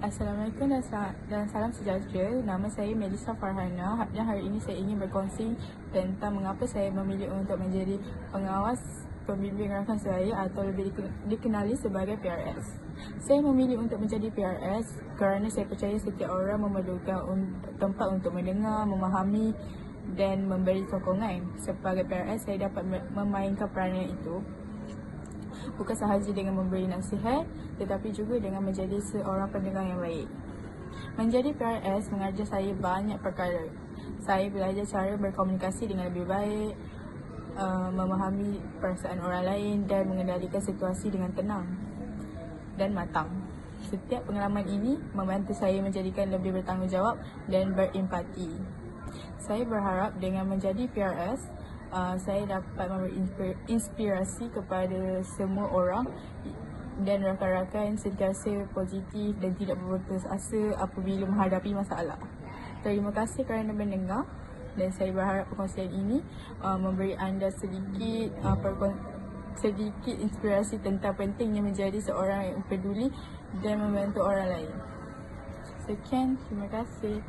Assalamualaikum dan salam sejahtera. Nama saya Melissa Farhana dan hari ini saya ingin berkongsi tentang mengapa saya memilih untuk menjadi pengawas pembimbing rakan saya atau lebih dikenali sebagai PRS. Saya memilih untuk menjadi PRS kerana saya percaya setiap orang memerlukan tempat untuk mendengar, memahami dan memberi sokongan. Sebagai PRS, saya dapat memainkan peranan itu bukan sahaja dengan memberi nasihat, tetapi juga dengan menjadi seorang pendengar yang baik. Menjadi PRS mengajar saya banyak perkara. Saya belajar cara berkomunikasi dengan lebih baik, memahami perasaan orang lain dan mengendalikan situasi dengan tenang dan matang. Setiap pengalaman ini membantu saya menjadikan lebih bertanggungjawab dan berempati. Saya berharap dengan menjadi PRS, saya dapat memberi inspirasi kepada semua orang dan rakan-rakan sentiasa positif dan tidak berputus asa apabila menghadapi masalah. Terima kasih kerana mendengar dan saya berharap perkongsian ini memberi anda sedikit inspirasi tentang pentingnya menjadi seorang yang peduli dan membantu orang lain. Sekian, terima kasih.